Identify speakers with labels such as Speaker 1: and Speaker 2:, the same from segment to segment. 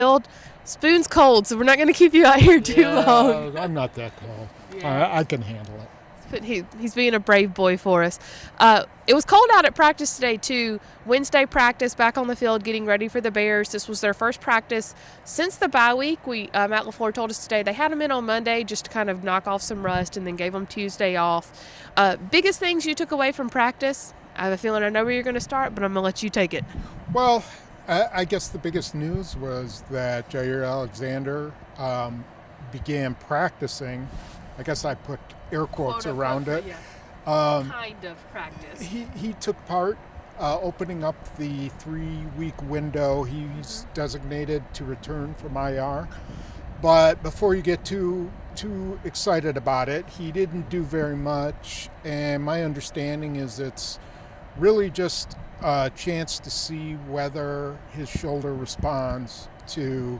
Speaker 1: field. Spoon's cold, so we're not going to keep you out here too long.
Speaker 2: I'm not that cold.
Speaker 1: Yeah.
Speaker 2: I can handle it.
Speaker 1: But he's being a brave boy for us. It was cold out at practice today, too. Wednesday practice, back on the field, getting ready for the Bears. This was their first practice since the bye week. Matt LaFleur told us today they had them in on Monday just to kind of knock off some rust and then gave them Tuesday off. Biggest things you took away from practice? I have a feeling I know where you're going to start, but I'm going to let you take it.
Speaker 2: Well, I guess the biggest news was that Jaire Alexander began practicing. I guess I put air quotes around it.
Speaker 1: Yeah. Kind of practice.
Speaker 2: He took part opening up the 3-week window he's designated to return from IR. But before you get too excited about it, he didn't do very much. And my understanding is it's really just a chance to see whether his shoulder responds to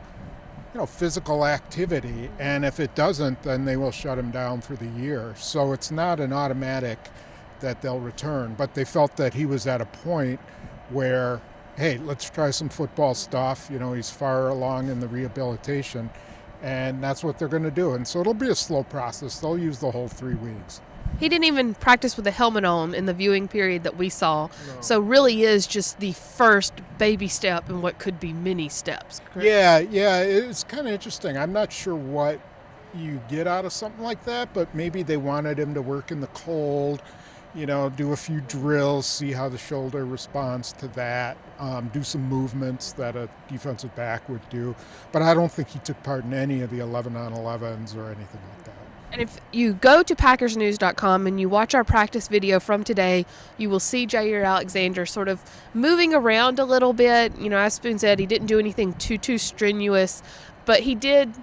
Speaker 2: physical activity, and if it doesn't, then they will shut him down for the year. So it's not an automatic that they'll return, but they felt that he was at a point where, hey, let's try some football stuff. He's far along in the rehabilitation, and that's what they're going to do. And so it'll be a slow process. They'll use the whole 3 weeks.
Speaker 1: He didn't even practice with a helmet on in the viewing period that we saw.
Speaker 2: No.
Speaker 1: So really is just the first baby step in what could be many steps. Correct?
Speaker 2: Yeah, it's kind of interesting. I'm not sure what you get out of something like that, but maybe they wanted him to work in the cold, do a few drills, see how the shoulder responds to that, do some movements that a defensive back would do. But I don't think he took part in any of the 11-on-11s or anything like that.
Speaker 1: And if you go to PackersNews.com and you watch our practice video from today, you will see Jaire Alexander sort of moving around a little bit. As Spoon said, he didn't do anything too strenuous, but he did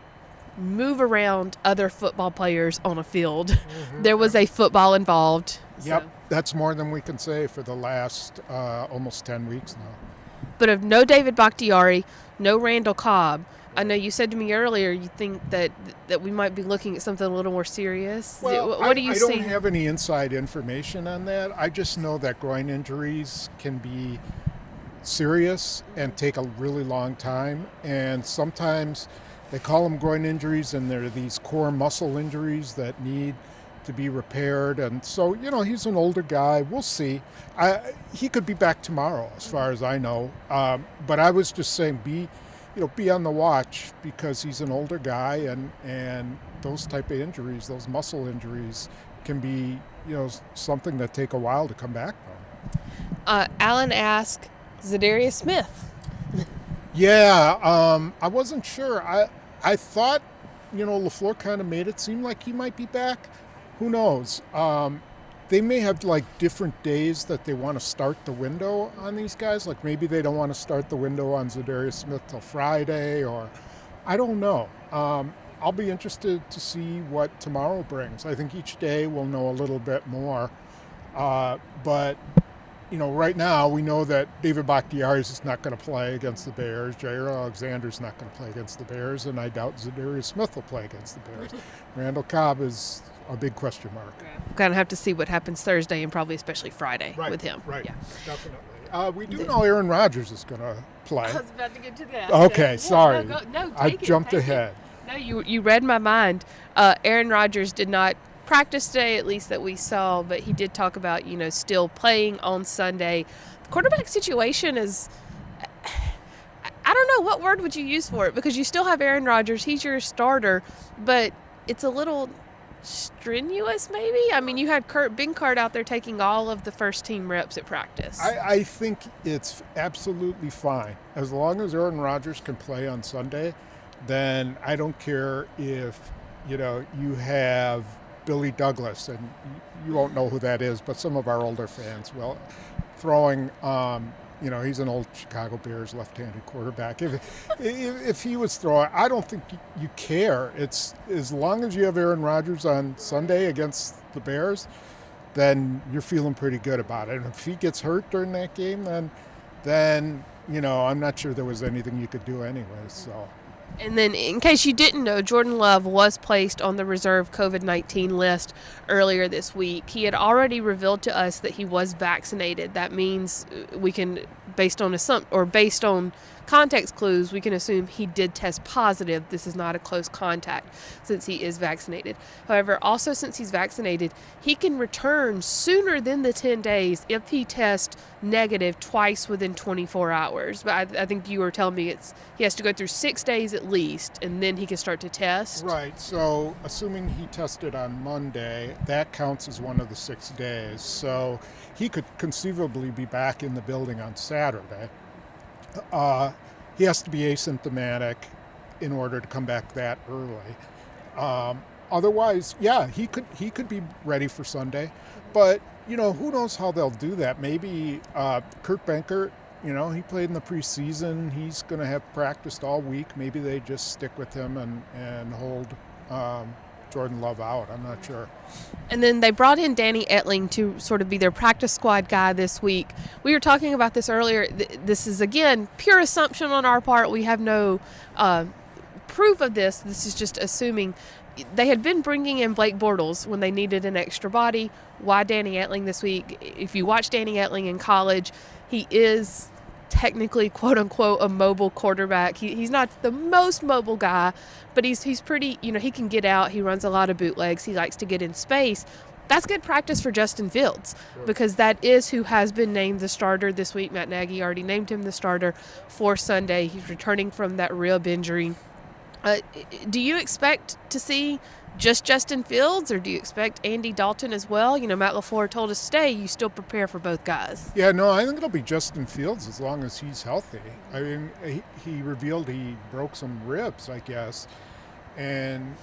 Speaker 1: move around other football players on a field. Mm-hmm. There was a football involved.
Speaker 2: Yep,
Speaker 1: so.
Speaker 2: That's more than we can say for the last almost 10 weeks now.
Speaker 1: But of no David Bakhtiari, no Randall Cobb. I know you said to me earlier you think that we might be looking at something a little more serious.
Speaker 2: Well,
Speaker 1: what do you see?
Speaker 2: I don't have any inside information on that. I just know that groin injuries can be serious and take a really long time. And sometimes they call them groin injuries, and they're these core muscle injuries that need to be repaired. And so, he's an older guy. We'll see. He could be back tomorrow, as far as I know. But I was just saying, be on the watch, because he's an older guy, and those type of injuries, those muscle injuries, can be, something that take a while to come back from.
Speaker 1: Alan asked, Zadarius Smith.
Speaker 2: Yeah, I wasn't sure. I thought, LaFleur kind of made it seem like he might be back. Who knows? They may have different days that they want to start the window on these guys. Like maybe they don't want to start the window on Zadarius Smith till Friday, or I don't know. I'll be interested to see what tomorrow brings. I think each day we'll know a little bit more. But right now we know that David Bakhtiari is not going to play against the Bears. Jaire Alexander's not going to play against the Bears, and I doubt Zadarius Smith will play against the Bears. Randall Cobb is a big question mark.
Speaker 1: We're going to have to see what happens Thursday and probably especially Friday with him.
Speaker 2: Right,
Speaker 1: yeah.
Speaker 2: Definitely. We do know Aaron Rodgers is going to play.
Speaker 1: I was about to get to that.
Speaker 2: Okay, sorry.
Speaker 1: No,
Speaker 2: I jumped ahead.
Speaker 1: No, you read my mind. Aaron Rodgers did not practice today, at least that we saw, but he did talk about, still playing on Sunday. The quarterback situation is, I don't know, what word would you use for it? Because you still have Aaron Rodgers. He's your starter, but it's a little strenuous, maybe? I mean, you had Kurt Benkert out there taking all of the first team reps at practice.
Speaker 2: I think it's absolutely fine. As long as Aaron Rodgers can play on Sunday, then I don't care if, you have Billy Douglas, and you won't know who that is, but some of our older fans will, throwing, he's an old Chicago Bears left-handed quarterback. If he was throwing, I don't think you care. It's as long as you have Aaron Rodgers on Sunday against the Bears, then you're feeling pretty good about it. And if he gets hurt during that game, then I'm not sure there was anything you could do anyway. So.
Speaker 1: And then, in case you didn't know, Jordan Love was placed on the reserve COVID-19 list earlier this week. He had already revealed to us that he was vaccinated. That means we can, based on context clues, we can assume he did test positive. This is not a close contact since he is vaccinated. However, also since he's vaccinated, he can return sooner than the 10 days if he tests negative twice within 24 hours. But I think you were telling me he has to go through 6 days at least, and then he can start to test.
Speaker 2: Right. So assuming he tested on Monday, that counts as one of the 6 days. So he could conceivably be back in the building on Saturday. He has to be asymptomatic in order to come back that early. Otherwise, yeah, he could be ready for Sunday. But, who knows how they'll do that. Maybe Kurt Benkert, he played in the preseason. He's going to have practiced all week. Maybe they just stick with him and hold Jordan Love out. I'm not sure.
Speaker 1: And then they brought in Danny Etling to sort of be their practice squad guy this week. We were talking about this earlier. This is, again, pure assumption on our part. We have no proof of this. This is just assuming. They had been bringing in Blake Bortles when they needed an extra body. Why Danny Etling this week? If you watch Danny Etling in college, he is technically, quote-unquote, a mobile quarterback. He's not the most mobile guy, but he's pretty, he can get out. He runs a lot of bootlegs. He likes to get in space. That's good practice for Justin Fields because that is who has been named the starter this week. Matt Nagy already named him the starter for Sunday. He's returning from that rib injury. Do you expect to see just Justin Fields, or do you expect Andy Dalton as well? Matt LaFleur told us today you still prepare for both guys.
Speaker 2: Yeah, no, I think it'll be Justin Fields as long as he's healthy. I mean, he revealed he broke some ribs, I guess. And,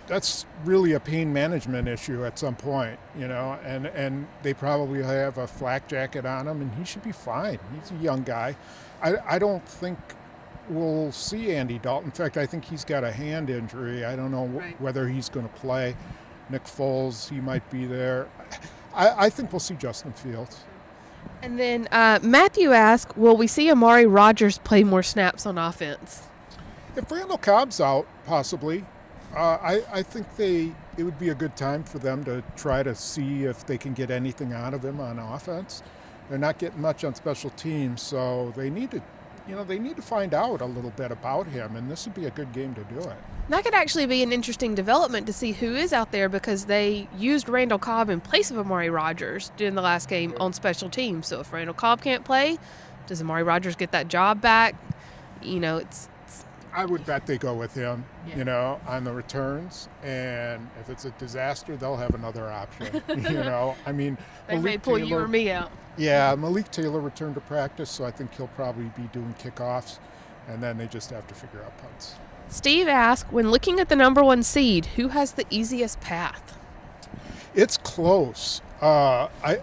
Speaker 2: that's really a pain management issue at some point, and they probably have a flak jacket on him, and he should be fine. He's a young guy. I don't think we'll see Andy Dalton. In fact, I think he's got a hand injury. I don't know whether he's going to play. Nick Foles, he might be there. I think we'll see Justin Fields.
Speaker 1: And then Matthew asked, will we see Amari Rodgers play more snaps on offense?
Speaker 2: If Randall Cobb's out, possibly. I think it would be a good time for them to try to see if they can get anything out of him on offense. They're not getting much on special teams, so they need to find out a little bit about him, and this would be a good game to do it.
Speaker 1: That could actually be an interesting development to see who is out there because they used Randall Cobb in place of Amari Rodgers in the last game on special teams. So if Randall Cobb can't play, does Amari Rodgers get that job back?
Speaker 2: I would bet they go with him, on the returns, and if it's a disaster, they'll have another option. I mean,
Speaker 1: they may pull you or me out.
Speaker 2: Yeah, Malik Taylor returned to practice, so I think he'll probably be doing kickoffs, and then they just have to figure out punts.
Speaker 1: Steve asked, when looking at the number 1 seed, who has the easiest path?
Speaker 2: It's close. I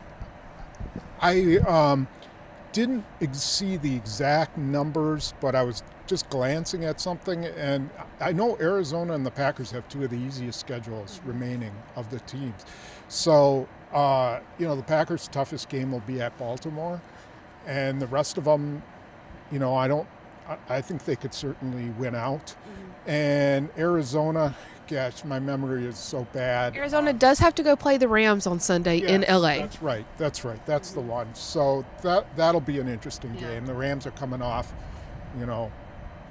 Speaker 2: didn't see the exact numbers, but I was just glancing at something, and I know Arizona and the Packers have 2 of the easiest schedules remaining of the teams. So, the Packers' toughest game will be at Baltimore, and the rest of them, I think they could certainly win out. Mm-hmm. And Arizona, gosh, my memory is so bad.
Speaker 1: Arizona does have to go play the Rams on Sunday in L.A.
Speaker 2: That's right. That's the one. So that'll be an interesting game. The Rams are coming off,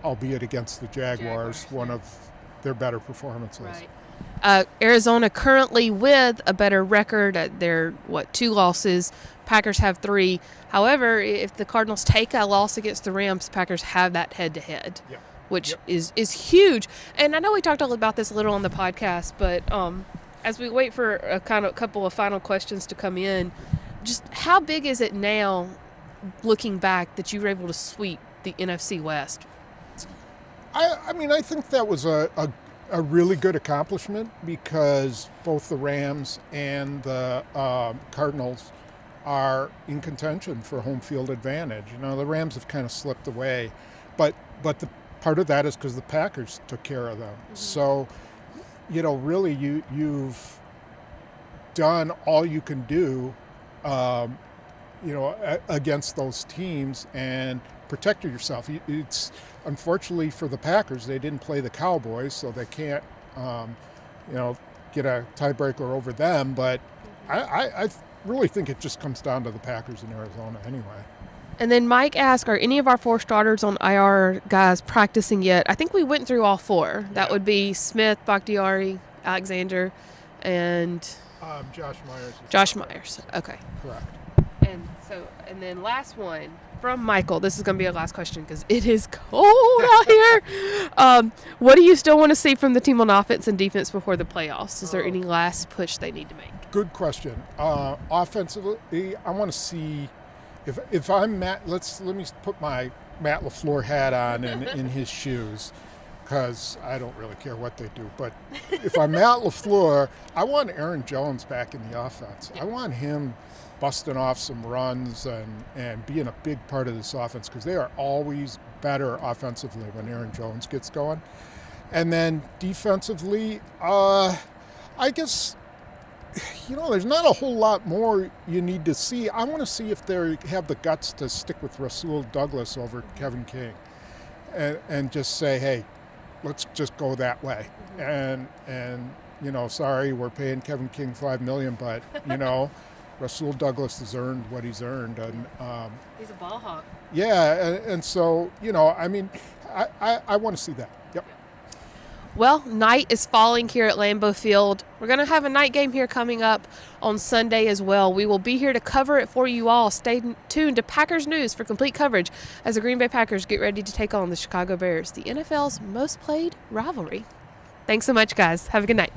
Speaker 2: albeit against the Jaguars, one of their better performances.
Speaker 1: Right. Arizona currently with a better record. They're 2 losses. Packers have 3. However, if the Cardinals take a loss against the Rams, Packers have that head-to-head, which is huge. And I know we talked all about this a little on the podcast, but as we wait for a couple of final questions to come in, just how big is it now, looking back, that you were able to sweep the NFC West?
Speaker 2: I think that was a really good accomplishment because both the Rams and the Cardinals are in contention for home field advantage. The Rams have kind of slipped away, but the part of that is because the Packers took care of them. Mm-hmm. So, really you've done all you can do, against those teams and protected yourself. It's unfortunately for the Packers, they didn't play the Cowboys, so they can't, get a tiebreaker over them. But I really think it just comes down to the Packers in Arizona anyway.
Speaker 1: And then Mike asked, are any of our 4 starters on IR guys practicing yet? I think we went through all 4. That would be Smith, Bakhtiari, Alexander, and
Speaker 2: Josh Myers.
Speaker 1: Josh Myers. Okay.
Speaker 2: Correct.
Speaker 1: And then last one from Michael. This is going to be our last question because it is cold out here. What do you still want to see from the team on offense and defense before the playoffs? Is there any last push they need to make?
Speaker 2: Good question. Offensively, I want to see if I'm Matt. Let me put my Matt LaFleur hat on and in his shoes, because I don't really care what they do. But if I'm Matt LaFleur, I want Aaron Jones back in the offense. I want him busting off some runs and being a big part of this offense, because they are always better offensively when Aaron Jones gets going. And then defensively, I guess, there's not a whole lot more you need to see. I want to see if they have the guts to stick with Rasul Douglas over Kevin King and just say, hey, let's just go that way. And sorry, we're paying Kevin King $5 million, but, Rasul Douglas has earned what he's earned. And
Speaker 1: he's a ball hawk.
Speaker 2: Yeah, and so, I want to see that. Yep.
Speaker 1: Well, night is falling here at Lambeau Field. We're going to have a night game here coming up on Sunday as well. We will be here to cover it for you all. Stay tuned to Packers News for complete coverage as the Green Bay Packers get ready to take on the Chicago Bears, the NFL's most played rivalry. Thanks so much, guys. Have a good night.